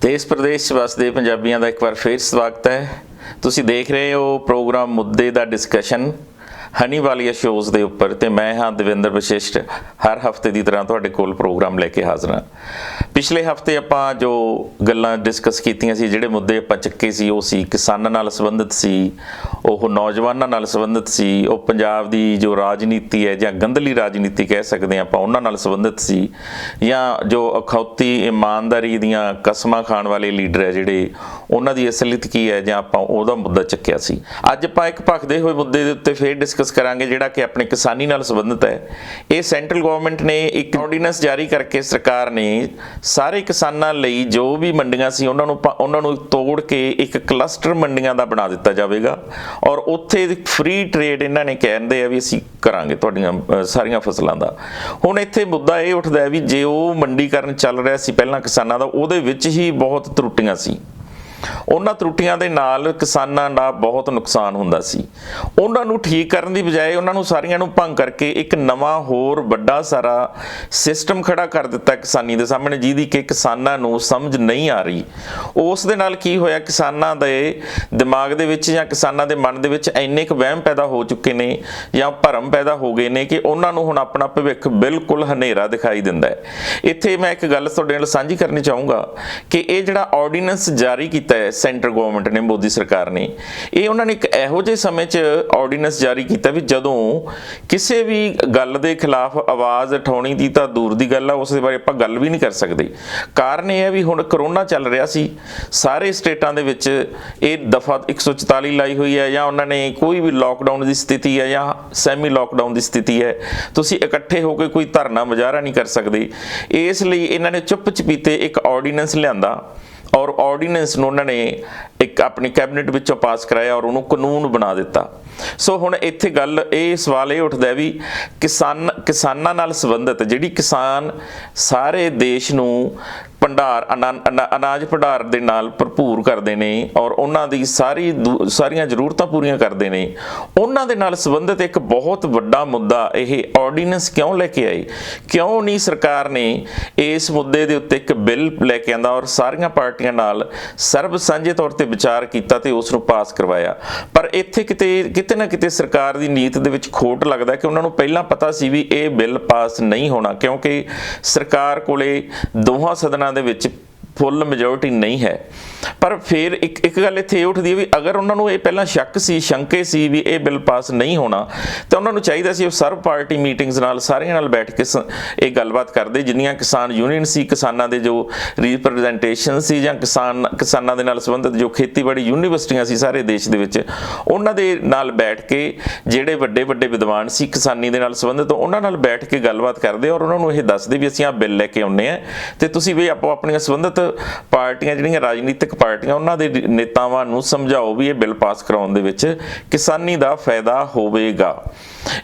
ਦੇਸ਼ ਪ੍ਰਦੇਸ਼ 'ਚ ਵਸਦੇ ਪੰਜਾਬੀਆਂ ਦਾ ਇੱਕ ਵਾਰ ਫੇਰ ਸਵਾਗਤ ਹੈ। ਤੁਸੀਂ ਦੇਖ ਰਹੇ ਹੋ ਪ੍ਰੋਗਰਾਮ ਮੁੱਦੇ ਦਾ ਡਿਸਕਸ਼ਨ ਹਨੀ ਵਾਲੀਆ ਸ਼ੋਜ਼ ਦੇ ਉੱਪਰ ਤੇ ਮੈਂ ਹਾਂ ਦਵਿੰਦਰ ਵਸ਼ਿਸ਼ਟ। ਹਰ ਹਫਤੇ ਦੀ ਤਰ੍ਹਾਂ ਤੁਹਾਡੇ ਕੋਲ ਪ੍ਰੋਗਰਾਮ ਲੈ ਕੇ ਹਾਜ਼ਰ ਹਾਂ। ਪਿਛਲੇ ਹਫਤੇ ਆਪਾਂ ਜੋ ਗੱਲਾਂ ਡਿਸਕਸ ਕੀਤੀਆਂ ਸੀ, ਜਿਹੜੇ ਮੁੱਦੇ ਆਪਾਂ ਚੱਕੇ ਸੀ, ਉਹ ਸੀ ਕਿਸਾਨਾਂ ਨਾਲ ਸੰਬੰਧਿਤ ਸੀ, ਉਹ ਨੌਜਵਾਨਾਂ ਨਾਲ ਸੰਬੰਧਿਤ ਸੀ, ਉਹ ਪੰਜਾਬ ਦੀ ਜੋ ਰਾਜਨੀਤੀ ਹੈ ਜਾਂ ਗੰਧਲੀ ਰਾਜਨੀਤੀ ਕਹਿ ਸਕਦੇ ਆਪਾਂ ਉਹਨਾਂ ਨਾਲ ਸੰਬੰਧਿਤ ਸੀ, ਜਾਂ ਜੋ ਅਖੌਤੀ ਇਮਾਨਦਾਰੀ ਦੀਆਂ ਕਸਮਾਂ ਖਾਣ ਵਾਲੇ ਲੀਡਰ ਹੈ ਜਿਹੜੇ ਉਹਨਾਂ ਦੀ ਅਸਲੀਅਤ ਕੀ ਹੈ, ਜਾਂ ਆਪਾਂ ਉਹਦਾ ਮੁੱਦਾ ਚੱਕਿਆ ਸੀ। ਅੱਜ ਆਪਾਂ ਇੱਕ ਭਖਦੇ ਹੋਏ ਮੁੱਦੇ ਦੇ ਉੱਤੇ ਫੇਰ ਡਿਸਕਸ ਕਰਾਂਗੇ ਜਿਹੜਾ ਕਿ ਆਪਣੇ ਕਿਸਾਨੀ ਨਾਲ ਸੰਬੰਧਿਤ ਹੈ। ਇਹ ਸੈਂਟਰਲ ਗਵਰਨਮੈਂਟ ਨੇ ਇੱਕ ਆਰਡੀਨੈਂਸ ਜਾਰੀ ਕਰਕੇ ਸਰਕਾਰ ਨੇ ਸਾਰੇ ਕਿਸਾਨਾਂ ਲਈ ਜੋ ਵੀ ਮੰਡੀਆਂ ਸੀ ਉਹਨਾਂ ਨੂੰ ਤੋੜ ਕੇ ਇੱਕ ਕਲਸਟਰ ਮੰਡੀਆਂ ਦਾ ਬਣਾ ਦਿੱਤਾ ਜਾਵੇਗਾ ਔਰ ਉੱਥੇ ਫ੍ਰੀ ਟ੍ਰੇਡ ਇਹਨਾਂ ਨੇ ਕਹਿੰਦੇ ਆ ਵੀ ਅਸੀਂ ਕਰਾਂਗੇ ਤੁਹਾਡੀਆਂ ਸਾਰੀਆਂ ਫਸਲਾਂ ਦਾ। ਹੁਣ ਇੱਥੇ ਮੁੱਦਾ ਇਹ ਉੱਠਦਾ ਹੈ ਵੀ ਜੇ ਉਹ ਮੰਡੀਕਰਨ ਚੱਲ ਰਿਹਾ ਸੀ ਪਹਿਲਾਂ ਕਿਸਾਨਾਂ ਦਾ, ਉਹਦੇ ਵਿੱਚ ਹੀ ਬਹੁਤ ਤਰੁੱਟੀਆਂ ਸੀ। ਉਹਨਾਂ ਤਰੁੱਟੀਆਂ ਦੇ ਨਾਲ ਕਿਸਾਨਾਂ ਦਾ ਬਹੁਤ ਨੁਕਸਾਨ ਹੁੰਦਾ ਸੀ। ਉਹਨਾਂ ਨੂੰ ਠੀਕ ਕਰਨ ਦੀ ਬਜਾਏ ਉਹਨਾਂ ਨੂੰ ਸਾਰੀਆਂ ਨੂੰ ਭੰਗ ਕਰਕੇ ਇੱਕ ਨਵਾਂ ਹੋਰ ਵੱਡਾ ਸਾਰਾ ਸਿਸਟਮ ਖੜਾ ਕਰ ਦਿੱਤਾ ਕਿਸਾਨੀ ਦੇ ਸਾਹਮਣੇ, ਜਿਹਦੀ ਕਿ ਕਿਸਾਨਾਂ ਨੂੰ ਸਮਝ ਨਹੀਂ ਆ ਰਹੀ। ਉਸ ਦੇ ਨਾਲ ਕੀ ਹੋਇਆ, ਕਿਸਾਨਾਂ ਦੇ ਦਿਮਾਗ ਦੇ ਵਿੱਚ ਜਾਂ ਕਿਸਾਨਾਂ ਦੇ ਮਨ ਦੇ ਵਿੱਚ ਇੰਨੇ ਕੁ ਵਹਿਮ ਪੈਦਾ ਹੋ ਚੁੱਕੇ ਨੇ ਜਾਂ ਭਰਮ ਪੈਦਾ ਹੋ ਗਏ ਨੇ ਕਿ ਉਹਨਾਂ ਨੂੰ ਹੁਣ ਆਪਣਾ ਭਵਿੱਖ ਬਿਲਕੁਲ ਹਨੇਰਾ ਦਿਖਾਈ ਦਿੰਦਾ ਹੈ। ਇੱਥੇ ਮੈਂ ਇੱਕ ਗੱਲ ਤੁਹਾਡੇ ਨਾਲ ਸਾਂਝੀ ਕਰਨੀ ਚਾਹੂੰਗਾ ਕਿ ਇਹ ਜਿਹੜਾ ਆਰਡੀਨੈਂਸ ਜਾਰੀ ਕੀਤਾ ਸੈਂਟਰ ਗਵਰਨਮੈਂਟ ਨੇ, ਮੋਦੀ ਸਰਕਾਰ ਨੇ, ਇਹ ਉਹਨਾਂ ਨੇ ਇੱਕ ਇਹੋ ਜਿਹੇ ਸਮੇਂ 'ਚ ਆਰਡੀਨੈਂਸ ਜਾਰੀ ਕੀਤਾ ਵੀ ਜਦੋਂ ਕਿਸੇ ਵੀ ਗੱਲ ਦੇ ਖਿਲਾਫ ਆਵਾਜ਼ ਉਠਾਉਣੀ ਦੀ ਤਾਂ ਦੂਰ ਦੀ ਗੱਲ ਆ, ਉਸ ਦੇ ਬਾਰੇ ਆਪਾਂ ਗੱਲ ਵੀ ਨਹੀਂ ਕਰ ਸਕਦੇ। ਕਾਰਨ ਇਹ ਹੈ ਵੀ ਹੁਣ ਕਰੋਨਾ ਚੱਲ ਰਿਹਾ ਸੀ, ਸਾਰੇ ਸਟੇਟਾਂ ਦੇ ਵਿੱਚ ਇਹ ਦਫਾ 144 ਲਾਈ ਹੋਈ ਹੈ, ਜਾਂ ਉਹਨਾਂ ਨੇ ਕੋਈ ਵੀ ਲੋਕਡਾਊਨ ਦੀ ਸਥਿਤੀ ਹੈ ਜਾਂ ਸੈਮੀ ਲੋਕਡਾਊਨ ਦੀ ਸਥਿਤੀ ਹੈ, ਤੁਸੀਂ ਇਕੱਠੇ ਹੋ ਕੇ ਕੋਈ ਧਰਨਾ ਮੁਜ਼ਾਹਰਾ ਨਹੀਂ ਕਰ ਸਕਦੇ। ਇਸ ਲਈ ਇਹਨਾਂ ਨੇ ਚੁੱਪ ਚਪੀਤੇ ਇੱਕ ਆਰਡੀਨੈਂਸ ਲਿਆਂਦਾ ਔਰ ਆਰਡੀਨੈਂਸ ਨੂੰ ਉਹਨਾਂ ਨੇ ਇੱਕ ਆਪਣੀ ਕੈਬਨਿਟ ਵਿੱਚੋਂ ਪਾਸ ਕਰਾਇਆ ਔਰ ਉਹਨੂੰ ਕਾਨੂੰਨ ਬਣਾ ਦਿੱਤਾ। ਸੋ ਹੁਣ ਇੱਥੇ ਗੱਲ ਇਹ ਸਵਾਲ ਇਹ ਉੱਠਦਾ ਵੀ ਕਿਸਾਨਾਂ ਨਾਲ ਸੰਬੰਧਿਤ ਜਿਹੜੀ ਕਿਸਾਨ ਸਾਰੇ ਦੇਸ਼ ਨੂੰ ਅਨਾਜ ਭੰਡਾਰ ਦੇ ਨਾਲ ਭਰਪੂਰ ਕਰਦੇ ਨੇ ਔਰ ਉਹਨਾਂ ਦੀ ਸਾਰੀਆਂ ਜ਼ਰੂਰਤਾਂ ਪੂਰੀਆਂ ਕਰਦੇ ਨੇ, ਉਹਨਾਂ ਦੇ ਨਾਲ ਸੰਬੰਧਿਤ ਇੱਕ ਬਹੁਤ ਵੱਡਾ ਮੁੱਦਾ ਇਹ ਆਰਡੀਨੈਂਸ ਕਿਉਂ ਲੈ ਕੇ ਆਈ? ਕਿਉਂ ਨਹੀਂ ਸਰਕਾਰ ਨੇ ਇਸ ਮੁੱਦੇ ਦੇ ਉੱਤੇ ਇੱਕ ਬਿੱਲ ਲੈ ਕੇ ਆਂਦਾ ਔਰ ਸਾਰੀਆਂ ਪਾਰਟੀਆਂ ਨਾਲ ਸਰਬ ਸਾਂਝੇ ਤੌਰ ਤੇ ਵਿਚਾਰ ਕੀਤਾ ਤੇ ਉਸ ਨੂੰ ਪਾਸ ਕਰਵਾਇਆ? ਪਰ ਇੱਥੇ ਕਿਤੇ ਨਾ ਕਿਤੇ ਸਰਕਾਰ ਦੀ ਨੀਤ ਦੇ ਵਿੱਚ ਖੋਟ ਲੱਗਦਾ ਕਿ ਉਹਨਾਂ ਨੂੰ ਪਹਿਲਾਂ ਪਤਾ ਸੀ ਵੀ ਇਹ ਬਿੱਲ ਪਾਸ ਨਹੀਂ ਹੋਣਾ, ਕਿਉਂਕਿ ਸਰਕਾਰ ਕੋਲੇ ਦੋਹਾਂ ਸਦਨਾਂ ਦੇ ਵਿੱਚ ਫੁੱਲ ਮੈਜੋਰਟੀ ਨਹੀਂ ਹੈ। ਪਰ ਫਿਰ ਇੱਕ ਗੱਲ ਇੱਥੇ ਉੱਠਦੀ ਹੈ ਵੀ ਅਗਰ ਉਹਨਾਂ ਨੂੰ ਇਹ ਪਹਿਲਾਂ ਸ਼ੰਕੇ ਸੀ ਵੀ ਇਹ ਬਿੱਲ ਪਾਸ ਨਹੀਂ ਹੋਣਾ, ਤਾਂ ਉਹਨਾਂ ਨੂੰ ਚਾਹੀਦਾ ਸੀ ਉਹ ਸਰਵ ਪਾਰਟੀ ਮੀਟਿੰਗਸ ਨਾਲ ਸਾਰਿਆਂ ਨਾਲ ਬੈਠ ਕੇ ਇਹ ਗੱਲਬਾਤ ਕਰਦੇ, ਜਿੰਨੀਆਂ ਕਿਸਾਨ ਯੂਨੀਅਨ ਸੀ, ਕਿਸਾਨਾਂ ਦੇ ਜੋ ਰਿਪਰੈਜ਼ੈਂਟੇਸ਼ਨ ਸੀ, ਜਾਂ ਕਿਸਾਨਾਂ ਦੇ ਨਾਲ ਸੰਬੰਧਿਤ ਜੋ ਖੇਤੀਬਾੜੀ ਯੂਨੀਵਰਸਿਟੀਆਂ ਸੀ ਸਾਰੇ ਦੇਸ਼ ਦੇ ਵਿੱਚ, ਉਹਨਾਂ ਦੇ ਨਾਲ ਬੈਠ ਕੇ ਜਿਹੜੇ ਵੱਡੇ ਵਿਦਵਾਨ ਸੀ ਕਿਸਾਨੀ ਦੇ ਨਾਲ ਸੰਬੰਧਿਤ, ਉਹਨਾਂ ਨਾਲ ਬੈਠ ਕੇ ਗੱਲਬਾਤ ਕਰਦੇ ਔਰ ਉਹਨਾਂ ਨੂੰ ਇਹ ਦੱਸਦੇ ਵੀ ਅਸੀਂ ਆਹ ਬਿੱਲ ਲੈ ਕੇ ਆਉਂਦੇ ਹਾਂ ਤੇ ਤੁਸੀਂ ਵੀ ਆਪੋ ਆਪਣੀਆਂ ਸੰਬੰਧਿਤ ਪਾਰਟੀਆਂ ਜਿਹੜੀਆਂ ਰਾਜਨੀਤਿਕ ਪਾਰਟੀਆਂ ਉਹਨਾਂ ਦੇ ਨੇਤਾਵਾਂ ਨੂੰ ਸਮਝਾਓ ਵੀ ਇਹ ਬਿੱਲ ਪਾਸ ਕਰਾਉਣ ਦੇ ਵਿੱਚ ਕਿਸਾਨੀ ਦਾ ਫਾਇਦਾ ਹੋਵੇਗਾ।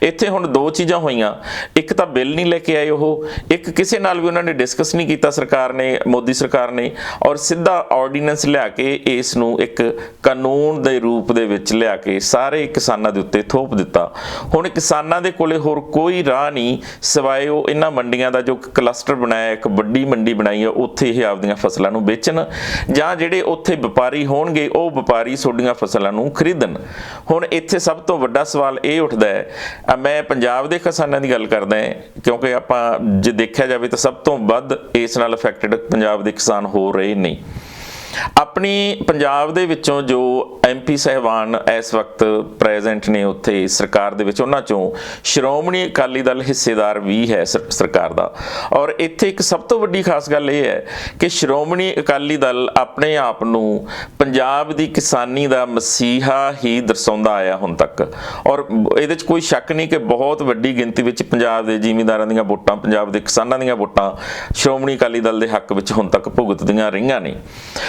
ਇੱਥੇ ਹੁਣ ਦੋ ਚੀਜ਼ਾਂ ਹੋਈਆਂ, ਇੱਕ ਤਾਂ ਬਿੱਲ ਨਹੀਂ ਲੈ ਕੇ ਆਏ ਉਹ, ਇੱਕ ਕਿਸੇ ਨਾਲ ਵੀ ਉਹਨਾਂ ਨੇ ਡਿਸਕਸ ਨਹੀਂ ਕੀਤਾ ਸਰਕਾਰ ਨੇ, ਮੋਦੀ ਸਰਕਾਰ ਨੇ, ਔਰ ਸਿੱਧਾ ਆਰਡੀਨੈਂਸ ਲਿਆ ਕੇ ਇਸ ਨੂੰ ਇੱਕ ਕਾਨੂੰਨ ਦੇ ਰੂਪ ਦੇ ਵਿੱਚ ਲਿਆ ਕੇ ਸਾਰੇ ਕਿਸਾਨਾਂ ਦੇ ਉੱਤੇ ਥੋਪ ਦਿੱਤਾ। ਹੁਣ ਕਿਸਾਨਾਂ ਦੇ ਕੋਲੇ ਹੋਰ ਕੋਈ ਰਾਹ ਨਹੀਂ ਸਿਵਾਏ ਉਹ ਇਹਨਾਂ ਮੰਡੀਆਂ ਦਾ ਜੋ ਕਲਸਟਰ ਬਣਾਇਆ, ਇੱਕ ਵੱਡੀ ਮੰਡੀ ਬਣਾਈ ਹੈ, ਉੱਥੇ ਇਹ ਆਪਦੀਆਂ ਫਸਲਾਂ ਨੂੰ ਵੇਚਣ, ਜਾਂ ਜਿਹੜੇ ਉੱਥੇ ਵਪਾਰੀ ਹੋਣਗੇ ਉਹ ਵਪਾਰੀ ਤੁਹਾਡੀਆਂ ਫਸਲਾਂ ਨੂੰ ਖਰੀਦਣ। ਹੁਣ ਇੱਥੇ ਸਭ ਤੋਂ ਵੱਡਾ ਸਵਾਲ ਇਹ ਉੱਠਦਾ ਹੈ, ਮੈਂ ਪੰਜਾਬ ਦੇ ਕਿਸਾਨਾਂ ਦੀ ਗੱਲ ਕਰਦਾ ਕਿਉਂਕਿ ਆਪਾਂ ਜੇ ਦੇਖਿਆ ਜਾਵੇ ਤਾਂ ਸਭ ਤੋਂ ਵੱਧ ਇਸ ਨਾਲ ਅਫੈਕਟਡ ਪੰਜਾਬ ਦੇ ਕਿਸਾਨ ਹੋ ਰਹੇ ਨੇ। ਆਪਣੀ ਪੰਜਾਬ ਦੇ ਵਿੱਚੋਂ ਜੋ MP ਸਾਹਿਬਾਨ ਇਸ ਵਕਤ ਪ੍ਰੈਜ਼ੈਂਟ ਨੇ ਉੱਥੇ ਸਰਕਾਰ ਦੇ ਵਿੱਚ, ਉਹਨਾਂ ਚੋਂ ਸ਼੍ਰੋਮਣੀ ਅਕਾਲੀ ਦਲ ਹਿੱਸੇਦਾਰ ਵੀ ਹੈ ਸਰਕਾਰ ਦਾ। ਔਰ ਇੱਥੇ ਇੱਕ ਸਭ ਤੋਂ ਵੱਡੀ ਖਾਸ ਗੱਲ ਇਹ ਹੈ ਕਿ ਸ਼੍ਰੋਮਣੀ ਅਕਾਲੀ ਦਲ ਆਪਣੇ ਆਪ ਨੂੰ ਪੰਜਾਬ ਦੀ ਕਿਸਾਨੀ ਦਾ ਮਸੀਹਾ ਹੀ ਦਰਸਾਉਂਦਾ ਆਇਆ ਹੁਣ ਤੱਕ, ਔਰ ਇਹਦੇ 'ਚ ਕੋਈ ਸ਼ੱਕ ਨਹੀਂ ਕਿ ਬਹੁਤ ਵੱਡੀ ਗਿਣਤੀ ਵਿੱਚ ਪੰਜਾਬ ਦੇ ਜ਼ਿਮੀਂਦਾਰਾਂ ਦੀਆਂ ਵੋਟਾਂ, ਪੰਜਾਬ ਦੇ ਕਿਸਾਨਾਂ ਦੀਆਂ ਵੋਟਾਂ ਸ਼੍ਰੋਮਣੀ ਅਕਾਲੀ ਦਲ ਦੇ ਹੱਕ ਵਿੱਚ ਹੁਣ ਤੱਕ ਭੁਗਤਦੀਆਂ ਰਹੀਆਂ ਨੇ।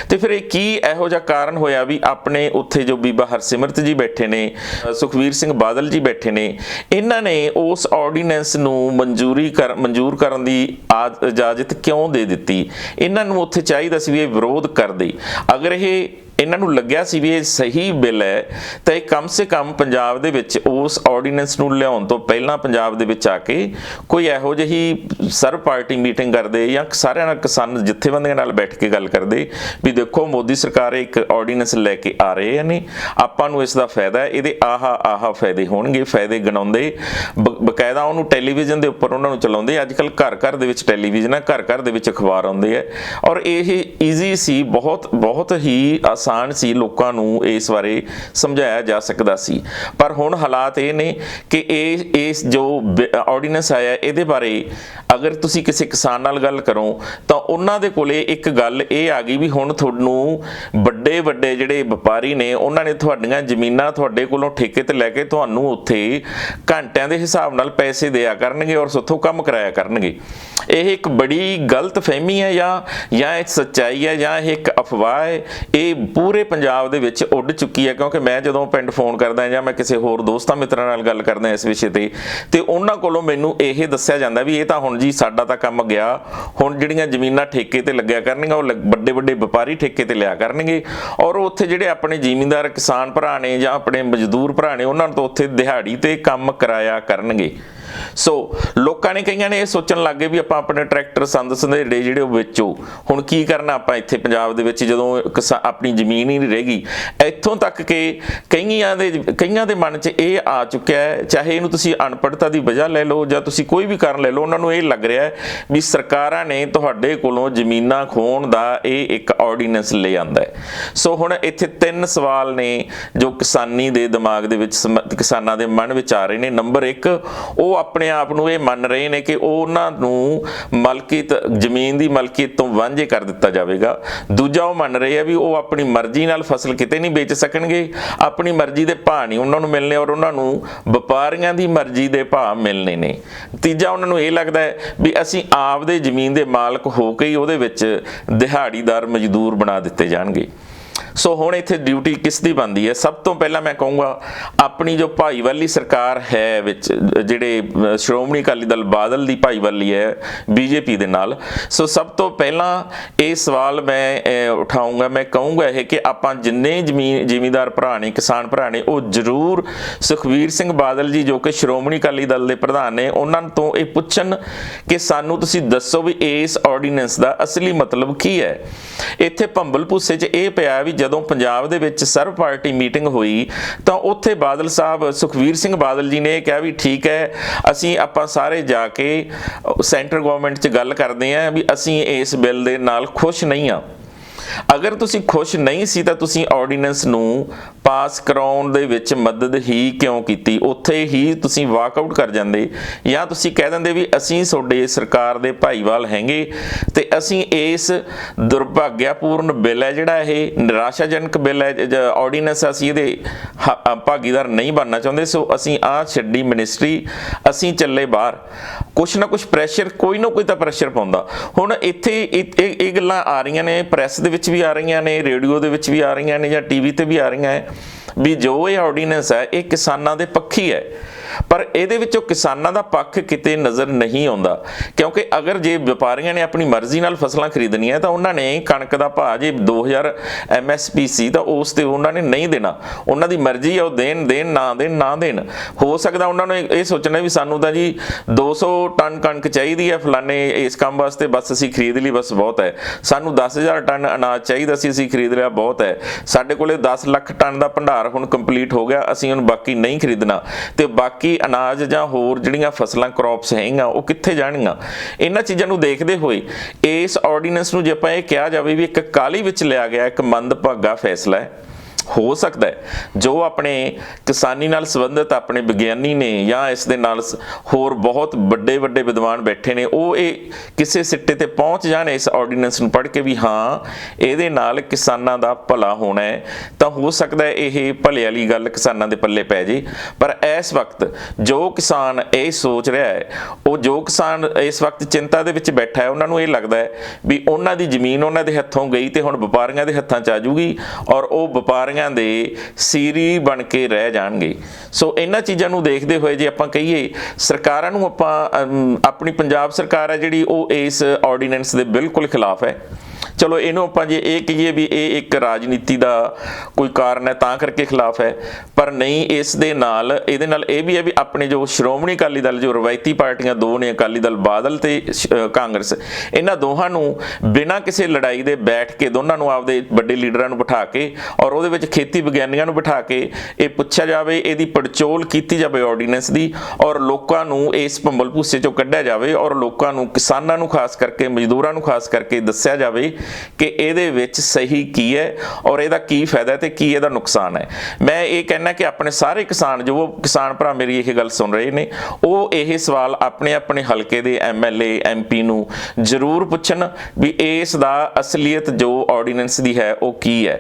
ਤੇ ਫਿਰ ਇਹ ਕੀ ਇਹੋ ਜਿਹਾ ਕਾਰਨ ਹੋਇਆ ਵੀ ਆਪਣੇ ਉੱਥੇ ਜੋ ਬੀਬਾ ਹਰਸਿਮਰਤ ਜੀ ਬੈਠੇ ਨੇ, ਸੁਖਬੀਰ ਸਿੰਘ ਬਾਦਲ ਜੀ ਬੈਠੇ ਨੇ, ਇਹਨਾਂ ਨੇ ਉਸ ਆਰਡੀਨੈਂਸ ਨੂੰ ਮਨਜ਼ੂਰ ਕਰਨ ਦੀ ਇਜਾਜ਼ਤ ਕਿਉਂ ਦੇ ਦਿੱਤੀ? ਇਹਨਾਂ ਨੂੰ ਉੱਥੇ ਚਾਹੀਦਾ ਸੀ ਵੀ ਇਹ ਵਿਰੋਧ ਕਰਦੇ। ਅਗਰ ਇਹ ਇਹਨਾਂ ਨੂੰ ਲੱਗਿਆ ਸੀ ਵੀ ਇਹ ਸਹੀ ਬਿੱਲ ਹੈ ਤਾਂ ਇਹ ਕਮ ਸੇ ਕਮ ਪੰਜਾਬ ਦੇ ਵਿੱਚ ਉਸ ਆਰਡੀਨੈਂਸ ਨੂੰ ਲਿਆਉਣ ਤੋਂ ਪਹਿਲਾਂ ਪੰਜਾਬ ਦੇ ਵਿੱਚ ਆ ਕੇ ਕੋਈ ਇਹੋ ਜਿਹੀ ਸਰਵ ਪਾਰਟੀ ਮੀਟਿੰਗ ਕਰਦੇ ਜਾਂ ਸਾਰਿਆਂ ਨਾਲ ਕਿਸਾਨ ਜਥੇਬੰਦੀਆਂ ਨਾਲ ਬੈਠ ਕੇ ਗੱਲ ਕਰਦੇ ਵੀ ਦੇਖੋ ਮੋਦੀ ਸਰਕਾਰ ਇੱਕ ਆਰਡੀਨੈਂਸ ਲੈ ਕੇ ਆ ਰਹੇ ਨੇ, ਆਪਾਂ ਨੂੰ ਇਸ ਦਾ ਫਾਇਦਾ, ਇਹਦੇ ਆਹ ਫਾਇਦੇ ਹੋਣਗੇ, ਫਾਇਦੇ ਗਿਣਾਉਂਦੇ ਬਕਾਇਦਾ ਉਹਨੂੰ ਟੈਲੀਵਿਜ਼ਨ ਦੇ ਉੱਪਰ ਉਹਨਾਂ ਨੂੰ ਚਲਾਉਂਦੇ। ਅੱਜ ਕੱਲ੍ਹ ਘਰ ਘਰ ਦੇ ਵਿੱਚ ਟੈਲੀਵਿਜ਼ਨ ਹੈ, ਘਰ ਘਰ ਦੇ ਵਿੱਚ ਅਖਬਾਰ ਆਉਂਦੇ ਹੈ ਔਰ ਇਹ ਈਜ਼ੀ ਸੀ, ਬਹੁਤ ਹੀ ਆਸਾਨ ਸੀ, ਲੋਕਾਂ ਨੂੰ ਇਸ ਬਾਰੇ ਸਮਝਾਇਆ ਜਾ ਸਕਦਾ ਸੀ। ਪਰ ਹੁਣ ਹਾਲਾਤ ਇਹ ਨੇ ਕਿ ਇਸ ਜੋ ਆਰਡੀਨੈਂਸ ਆਇਆ ਇਹਦੇ ਬਾਰੇ ਅਗਰ ਤੁਸੀਂ ਕਿਸੇ ਕਿਸਾਨ ਨਾਲ ਗੱਲ ਕਰੋ ਤਾਂ ਉਹਨਾਂ ਦੇ ਕੋਲੇ ਇੱਕ ਗੱਲ ਇਹ ਆ ਗਈ ਵੀ ਹੁਣ ਤੁਹਾਨੂੰ ਵੱਡੇ ਜਿਹੜੇ ਵਪਾਰੀ ਨੇ ਉਹਨਾਂ ਨੇ ਤੁਹਾਡੀਆਂ ਜ਼ਮੀਨਾਂ ਤੁਹਾਡੇ ਕੋਲੋਂ ਠੇਕੇ ਤੇ ਲੈ ਕੇ ਤੁਹਾਨੂੰ ਉੱਥੇ ਘੰਟਿਆਂ ਦੇ ਹਿਸਾਬ ਨਾਲ ਪੈਸੇ ਦਿਆ ਕਰਨਗੇ ਔਰ ਉੱਥੋਂ ਕੰਮ ਕਰਾਇਆ ਕਰਨਗੇ। ਇਹ ਇੱਕ ਬੜੀ ਗਲਤ ਫਹਿਮੀ ਹੈ ਜਾਂ ਇਹ ਸੱਚਾਈ ਹੈ ਜਾਂ ਇਹ ਇੱਕ ਅਫਵਾਹ ਹੈ। ਇਹ ਪੂਰੇ ਪੰਜਾਬ ਦੇ ਵਿੱਚ ਉੱਡ ਚੁੱਕੀ ਹੈ ਕਿਉਂਕਿ ਮੈਂ ਜਦੋਂ ਪਿੰਡ ਫੋਨ ਕਰਦਾ ਜਾਂ ਮੈਂ ਕਿਸੇ ਹੋਰ ਦੋਸਤਾਂ ਮਿੱਤਰਾਂ ਨਾਲ ਗੱਲ ਕਰਦਾ ਇਸ ਵਿਸ਼ੇ ਤੇ ਉਹਨਾਂ ਕੋਲੋਂ ਮੈਨੂੰ ਇਹ ਦੱਸਿਆ ਜਾਂਦਾ ਵੀ ਇਹ ਤਾਂ ਹੁਣ ਜੀ ਸਾਡਾ ਤਾਂ ਕੰਮ ਗਿਆ, ਹੁਣ ਜਿਹੜੀਆਂ ਜ਼ਮੀਨਾਂ ਠੇਕੇ ਤੇ ਲੱਗਿਆ ਕਰਨਗੀਆਂ ਉਹ ਵੱਡੇ ਵਪਾਰੀ ਠੇਕੇ ਤੇ ਲਿਆ ਕਰਨਗੇ ਔਰ ਉੱਥੇ ਜਿਹੜੇ ਆਪਣੇ ਜ਼ਿਮੀਂਦਾਰ ਕਿਸਾਨ ਭਰਾ ਨੇ ਜਾਂ ਆਪਣੇ ਮਜ਼ਦੂਰ ਭਰਾ ਨੇ ਉਹਨਾਂ ਤੋਂ ਉੱਥੇ ਦਿਹਾੜੀ ਤੇ ਕੰਮ ਕਰਾਇਆ ਕਰਨਗੇ। ਸੋ ਲੋਕਾਂ ਨੇ ਕਈਆਂ ਨੇ ਇਹ ਸੋਚਣ ਲੱਗ ਗਏ ਵੀ ਆਪਾਂ ਆਪਣੇ ਟਰੈਕਟਰ ਸੰਦ ਸੰਧੇੜੇ ਜਿਹੜੇ ਉਹ ਵੇਚੋ, ਹੁਣ ਕੀ ਕਰਨਾ ਆਪਾਂ ਇੱਥੇ ਪੰਜਾਬ ਦੇ ਵਿੱਚ ਜਦੋਂ ਆਪਣੀ ਜ਼ਮੀਨ ਹੀ ਨਹੀਂ ਰਹੇਗੀ। ਇੱਥੋਂ ਤੱਕ ਕਿ ਕਈਆਂ ਦੇ ਮਨ 'ਚ ਇਹ ਆ ਚੁੱਕਿਆ ਹੈ, ਚਾਹੇ ਇਹਨੂੰ ਤੁਸੀਂ ਅਨਪੜ੍ਹਤਾ ਦੀ ਵਜ੍ਹਾ ਲੈ ਲਓ ਜਾਂ ਤੁਸੀਂ ਕੋਈ ਵੀ ਕਾਰਨ ਲੈ ਲਓ, ਉਹਨਾਂ ਨੂੰ ਇਹ ਲੱਗ ਰਿਹਾ ਵੀ ਸਰਕਾਰਾਂ ਨੇ ਤੁਹਾਡੇ ਕੋਲੋਂ ਜ਼ਮੀਨਾਂ ਖੋਹਣ ਦਾ ਇਹ ਇੱਕ ਆਰਡੀਨੈਂਸ ਲੈ ਆਂਦਾ ਹੈ। ਸੋ ਹੁਣ ਇੱਥੇ 3 ਸਵਾਲ ਨੇ ਜੋ ਕਿਸਾਨੀ ਦੇ ਦਿਮਾਗ ਦੇ ਵਿੱਚ ਕਿਸਾਨਾਂ ਦੇ ਮਨ ਵਿੱਚ ਆ ਰਹੇ ਨੇ। ਨੰਬਰ 1, ਉਹ ਆਪਣੇ ਆਪ ਨੂੰ ਇਹ ਮੰਨ ਰਹੇ ਨੇ ਕਿ ਉਹਨਾਂ ਨੂੰ ਮਲਕੀਅਤ ਜ਼ਮੀਨ ਦੀ ਮਲਕੀਅਤ ਤੋਂ ਵਾਂਝੇ ਕਰ ਦਿੱਤਾ ਜਾਵੇਗਾ। ਦੂਜਾ, ਉਹ ਮੰਨ ਰਹੇ ਆ ਵੀ ਉਹ ਆਪਣੀ ਮਰਜ਼ੀ ਨਾਲ ਫਸਲ ਕਿਤੇ ਨਹੀਂ ਵੇਚ ਸਕਣਗੇ, ਆਪਣੀ ਮਰਜ਼ੀ ਦੇ ਭਾਅ ਨਹੀਂ ਉਹਨਾਂ ਨੂੰ ਮਿਲਣੇ ਔਰ ਉਹਨਾਂ ਨੂੰ ਵਪਾਰੀਆਂ ਦੀ ਮਰਜ਼ੀ ਦੇ ਭਾਅ ਮਿਲਣੇ ਨੇ। ਤੀਜਾ, ਉਹਨਾਂ ਨੂੰ ਇਹ ਲੱਗਦਾ ਹੈ ਵੀ ਅਸੀਂ ਆਪਦੇ ਜ਼ਮੀਨ ਦੇ ਮਾਲਕ ਹੋ ਕੇ ਹੀ ਉਹਦੇ ਵਿੱਚ ਦਿਹਾੜੀਦਾਰ ਮਜ਼ਦੂਰ ਬਣਾ ਦਿੱਤੇ ਜਾਣਗੇ। ਸੋ ਹੁਣ ਇੱਥੇ ਡਿਊਟੀ ਕਿਸ ਦੀ ਬਣਦੀ ਹੈ? ਸਭ ਤੋਂ ਪਹਿਲਾਂ ਮੈਂ ਕਹੂੰਗਾ ਆਪਣੀ ਜੋ ਭਾਈਵਾਲੀ ਸਰਕਾਰ ਹੈ ਵਿੱਚ ਜਿਹੜੇ ਸ਼੍ਰੋਮਣੀ ਅਕਾਲੀ ਦਲ ਬਾਦਲ ਦੀ ਭਾਈਵਾਲੀ ਹੈ ਬੀਜੇਪੀ ਦੇ ਨਾਲ। ਸੋ ਸਭ ਤੋਂ ਪਹਿਲਾਂ ਇਹ ਸਵਾਲ ਮੈਂ ਉਠਾਊਂਗਾ, ਮੈਂ ਕਹੂੰਗਾ ਇਹ ਕਿ ਆਪਾਂ ਜਿੰਨੇ ਜ਼ਿਮੀਂਦਾਰ ਭਰਾ ਨੇ, ਕਿਸਾਨ ਭਰਾ ਨੇ, ਉਹ ਜ਼ਰੂਰ ਸੁਖਬੀਰ ਸਿੰਘ ਬਾਦਲ ਜੀ ਜੋ ਕਿ ਸ਼੍ਰੋਮਣੀ ਅਕਾਲੀ ਦਲ ਦੇ ਪ੍ਰਧਾਨ ਨੇ ਉਹਨਾਂ ਤੋਂ ਇਹ ਪੁੱਛਣ ਕਿ ਸਾਨੂੰ ਤੁਸੀਂ ਦੱਸੋ ਵੀ ਇਸ ਆਰਡੀਨੈਂਸ ਦਾ ਅਸਲੀ ਮਤਲਬ ਕੀ ਹੈ। ਇੱਥੇ ਭੰਬਲ ਭੂਸੇ 'ਚ ਇਹ ਪਿਆ ਵੀ ਜਦੋਂ ਪੰਜਾਬ ਦੇ ਵਿੱਚ ਸਰਵ ਪਾਰਟੀ ਮੀਟਿੰਗ ਹੋਈ ਤਾਂ ਉੱਥੇ ਬਾਦਲ ਸਾਹਿਬ ਸੁਖਬੀਰ ਸਿੰਘ ਬਾਦਲ ਜੀ ਨੇ ਇਹ ਕਿਹਾ ਵੀ ਠੀਕ ਹੈ, ਅਸੀਂ ਆਪਾਂ ਸਾਰੇ ਜਾ ਕੇ ਸੈਂਟਰ ਗਵਰਨਮੈਂਟ 'ਚ ਗੱਲ ਕਰਦੇ ਹਾਂ ਵੀ ਅਸੀਂ ਇਸ ਬਿੱਲ ਦੇ ਨਾਲ ਖੁਸ਼ ਨਹੀਂ ਹਾਂ। ਅਗਰ ਤੁਸੀਂ ਖੁਸ਼ ਨਹੀਂ ਸੀ ਤਾਂ ਤੁਸੀਂ ਆਰਡੀਨੈਂਸ ਨੂੰ ਪਾਸ ਕਰਾਉਣ ਦੇ ਵਿੱਚ ਮਦਦ ਹੀ ਕਿਉਂ ਕੀਤੀ? ਉੱਥੇ ਹੀ ਤੁਸੀਂ ਵਾਕਆਊਟ ਕਰ ਜਾਂਦੇ ਜਾਂ ਤੁਸੀਂ ਕਹਿ ਦਿੰਦੇ ਵੀ ਅਸੀਂ ਤੁਹਾਡੇ ਸਰਕਾਰ ਦੇ ਭਾਈਵਾਲ ਹੈਗੇ ਤੇ ਅਸੀਂ ਇਸ ਦੁਰਭਾਗਿਆਪੂਰਨ ਬਿੱਲ ਹੈ ਜਿਹੜਾ ਇਹ ਨਿਰਾਸ਼ਾਜਨਕ ਬਿੱਲ ਹੈ ਆਰਡੀਨੈਂਸ, ਅਸੀਂ ਇਹਦੇ ਭਾਗੀਦਾਰ ਨਹੀਂ ਬਣਨਾ ਚਾਹੁੰਦੇ, ਸੋ ਅਸੀਂ ਛੱਡੀ ਮਿਨਿਸਟਰੀ, ਅਸੀਂ ਚੱਲੇ ਬਾਹਰ। ਕੁਛ ਨਾ ਕੁਛ ਪ੍ਰੈਸ਼ਰ, ਕੋਈ ਨਾ ਕੋਈ ਤਾਂ ਪ੍ਰੈਸ਼ਰ ਪਾਉਂਦਾ। ਹੁਣ ਇੱਥੇ ਇਹ ਗੱਲਾਂ ਆ ਰਹੀਆਂ ਨੇ, ਪ੍ਰੈਸ ਦੇ ਵਿੱਚ ਵੀ ਆ ਰਹੀਆਂ ਨੇ, ਰੇਡੀਓ ਦੇ ਵਿੱਚ ਵੀ ਆ ਰਹੀਆਂ ਨੇ ਜਾਂ ਟੀਵੀ ਤੇ ਵੀ ਆ ਰਹੀਆਂ ਹੈ ਵੀ ਜੋ ਇਹ ਆਰਡੀਨੈਂਸ ਹੈ ਇਹ ਕਿਸਾਨਾਂ ਦੇ ਪੱਖੀ ਹੈ। ਪਰ ਇਹਦੇ ਵਿੱਚੋਂ ਕਿਸਾਨਾਂ ਦਾ ਪੱਖ ਕਿਤੇ ਨਜ਼ਰ ਨਹੀਂ ਆਉਂਦਾ ਕਿਉਂਕਿ ਅਗਰ ਜੇ ਵਪਾਰੀਆਂ ਨੇ ਆਪਣੀ ਮਰਜ਼ੀ ਨਾਲ ਫਸਲਾਂ ਖਰੀਦਣੀਆਂ ਤਾਂ ਉਹਨਾਂ ਨੇ ਕਣਕ ਦਾ ਭਾਅ ਜੇ 2000 MSP ਸੀ ਤਾਂ ਉਸ ਤੇ ਉਹਨਾਂ ਨੇ ਨਹੀਂ ਦੇਣਾ, ਉਹਨਾਂ ਦੀ ਮਰਜ਼ੀ ਹੈ, ਉਹ ਦੇਣ ਨਾ ਦੇਣ। ਹੋ ਸਕਦਾ ਉਹਨਾਂ ਨੂੰ ਇਹ ਸੋਚਣਾ ਵੀ ਸਾਨੂੰ ਤਾਂ ਜੀ 200 ਟਨ ਕਣਕ ਚਾਹੀਦੀ ਹੈ ਫਲਾਣੇ ਇਸ ਕੰਮ ਵਾਸਤੇ, ਬਸ ਅਸੀਂ ਖਰੀਦ ਲਈ, ਬਸ ਬਹੁਤ ਹੈ। ਸਾਨੂੰ 10,000 ਟਨ ਅਨਾਜ ਚਾਹੀਦਾ ਸੀ, ਅਸੀਂ ਖਰੀਦ ਲਿਆ, ਬਹੁਤ ਹੈ। ਸਾਡੇ ਕੋਲੇ 10 ਲੱਖ ਟਨ ਦਾ ਭੰਡਾਰ ਹੁਣ ਕੰਪਲੀਟ ਹੋ ਗਿਆ, ਅਸੀਂ ਹੁਣ ਬਾਕੀ ਨਹੀਂ ਖਰੀਦਣਾ ਤੇ ਬਾਕੀ ਅਨਾਜ ਜਾਂ ਹੋਰ ਜਿਹੜੀਆਂ ਫਸਲਾਂ ਕ੍ਰੌਪਸ ਹੈਗੀਆਂ ਉਹ ਕਿੱਥੇ ਜਾਣਗੀਆਂ? ਇਹਨਾਂ ਚੀਜ਼ਾਂ ਨੂੰ ਦੇਖਦੇ ਹੋਏ ਇਸ ਆਰਡੀਨੈਂਸ ਨੂੰ ਜੇ ਆਪਾਂ ਇਹ ਕਿਹਾ ਜਾਵੇ ਵੀ ਇੱਕ ਕਾਹਲੀ ਵਿੱਚ ਲਿਆ ਗਿਆ ਇੱਕ ਮੰਦਭਾਗਾ ਫੈਸਲਾ ਹੈ। ਹੋ ਸਕਦਾ ਹੈ ਜੋ ਆਪਣੇ ਕਿਸਾਨੀ ਨਾਲ ਸੰਬੰਧਿਤ ਆਪਣੇ ਵਿਗਿਆਨੀ ਨੇ ਜਾਂ ਇਸ ਦੇ ਨਾਲ ਹੋਰ ਬਹੁਤ ਵੱਡੇ ਵਿਦਵਾਨ ਬੈਠੇ ਨੇ, ਉਹ ਇਹ ਕਿਸੇ ਸਿੱਟੇ ਤੇ ਪਹੁੰਚ ਜਾਣ ਇਸ ਆਰਡੀਨੈਂਸ ਨੂੰ ਪੜ੍ਹ ਕੇ ਵੀ ਹਾਂ ਇਹਦੇ ਨਾਲ ਕਿਸਾਨਾਂ ਦਾ ਭਲਾ ਹੋਣਾ ਹੈ, ਤਾਂ ਹੋ ਸਕਦਾ ਹੈ ਇਹ ਭਲੇ ਵਾਲੀ ਗੱਲ ਕਿਸਾਨਾਂ ਦੇ ਪੱਲੇ ਪੈ ਜੇ। ਪਰ ਇਸ ਵਕਤ ਜੋ ਕਿਸਾਨ ਇਹ ਸੋਚ ਰਿਹਾ ਹੈ, ਉਹ ਜੋ ਕਿਸਾਨ ਇਸ ਵਕਤ ਚਿੰਤਾ ਦੇ ਵਿੱਚ ਬੈਠਾ ਹੈ, ਉਹਨਾਂ ਨੂੰ ਇਹ ਲੱਗਦਾ ਹੈ ਵੀ ਉਹਨਾਂ ਦੀ ਜ਼ਮੀਨ ਉਹਨਾਂ ਦੇ ਹੱਥੋਂ ਗਈ ਤੇ ਹੁਣ ਵਪਾਰੀਆਂ ਦੇ ਹੱਥਾਂ 'ਚ ਆ ਜੂਗੀ ਔਰ ਉਹ ਵਪਾਰੀਆਂ ਦੇ ਸੀਰੀ ਬਣ ਕੇ ਰਹਿ ਜਾਣਗੇ। ਸੋ ਇਹਨਾਂ ਚੀਜ਼ਾਂ ਨੂੰ ਦੇਖਦੇ ਹੋਏ ਜੇ ਆਪਾਂ ਕਹੀਏ ਸਰਕਾਰਾਂ ਨੂੰ, ਆਪਾਂ ਆਪਣੀ ਪੰਜਾਬ ਸਰਕਾਰ ਹੈ ਜਿਹੜੀ ਉਹ ਇਸ ਆਰਡੀਨੈਂਸ ਦੇ ਬਿਲਕੁਲ ਖਿਲਾਫ ਹੈ। ਚਲੋ ਇਹਨੂੰ ਆਪਾਂ ਜੇ ਇਹ ਕਹੀਏ ਵੀ ਇਹ ਇੱਕ ਰਾਜਨੀਤੀ ਦਾ ਕੋਈ ਕਾਰਨ ਹੈ ਤਾਂ ਕਰਕੇ ਖਿਲਾਫ ਹੈ, ਪਰ ਨਹੀਂ, ਇਸ ਦੇ ਨਾਲ ਇਹਦੇ ਨਾਲ ਇਹ ਵੀ ਹੈ ਵੀ ਆਪਣੇ ਜੋ ਸ਼੍ਰੋਮਣੀ ਅਕਾਲੀ ਦਲ, ਜੋ ਰਵਾਇਤੀ ਪਾਰਟੀਆਂ ਦੋ ਨੇ, ਅਕਾਲੀ ਦਲ ਬਾਦਲ ਤੇ ਕਾਂਗਰਸ, ਇਹਨਾਂ ਦੋਹਾਂ ਨੂੰ ਬਿਨਾਂ ਕਿਸੇ ਲੜਾਈ ਦੇ ਬੈਠ ਕੇ, ਦੋਨਾਂ ਨੂੰ ਆਪਦੇ ਵੱਡੇ ਲੀਡਰਾਂ ਨੂੰ ਬਿਠਾ ਕੇ ਔਰ ਉਹਦੇ ਵਿੱਚ ਖੇਤੀ ਵਿਗਿਆਨੀਆਂ ਨੂੰ ਬਿਠਾ ਕੇ ਇਹ ਪੁੱਛਿਆ ਜਾਵੇ, ਇਹਦੀ ਪੜਚੋਲ ਕੀਤੀ ਜਾਵੇ ਆਰਡੀਨੈਂਸ ਦੀ, ਔਰ ਲੋਕਾਂ ਨੂੰ ਇਸ ਭੰਬਲ ਭੂਸੇ ਚੋਂ ਕੱਢਿਆ ਜਾਵੇ, ਔਰ ਲੋਕਾਂ ਨੂੰ, ਕਿਸਾਨਾਂ ਨੂੰ ਖਾਸ ਕਰਕੇ, ਮਜ਼ਦੂਰਾਂ ਨੂੰ ਖਾਸ ਕਰਕੇ ਦੱਸਿਆ ਜਾਵੇ ਕਿ ਇਹਦੇ ਵਿੱਚ ਸਹੀ ਕੀ ਹੈ ਔਰ ਇਹਦਾ ਕੀ ਫਾਇਦਾ ਤੇ ਕੀ ਇਹਦਾ ਨੁਕਸਾਨ ਹੈ। ਮੈਂ ਇਹ ਕਹਿਣਾ ਕਿ ਆਪਣੇ ਸਾਰੇ ਕਿਸਾਨ, ਜੋ ਕਿਸਾਨ ਭਰਾ ਮੇਰੀ ਇਹ ਗੱਲ ਸੁਣ ਰਹੇ ਨੇ, ਉਹ ਇਹ ਸਵਾਲ ਆਪਣੇ ਆਪਣੇ ਹਲਕੇ ਦੇ MLA MP ਨੂੰ ਜ਼ਰੂਰ ਪੁੱਛਣ ਵੀ ਇਸ ਦਾ ਅਸਲੀਅਤ ਜੋ ਆਰਡੀਨੈਂਸ ਦੀ ਹੈ ਉਹ ਕੀ ਹੈ,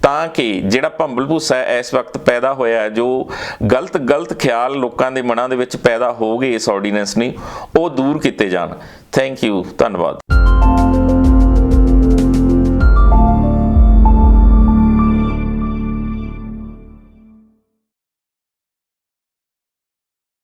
ਤਾਂ ਕਿ ਜਿਹੜਾ ਭੰਬਲ ਭੂਸਾ ਇਸ ਵਕਤ ਪੈਦਾ ਹੋਇਆ, ਜੋ ਗਲਤ ਖਿਆਲ ਲੋਕਾਂ ਦੇ ਮਨਾਂ ਦੇ ਵਿੱਚ ਪੈਦਾ ਹੋ ਗਏ ਇਸ ਆਰਡੀਨੈਂਸ ਨੇ, ਉਹ ਦੂਰ ਕੀਤੇ ਜਾਣ। ਥੈਂਕ ਯੂ, ਧੰਨਵਾਦ।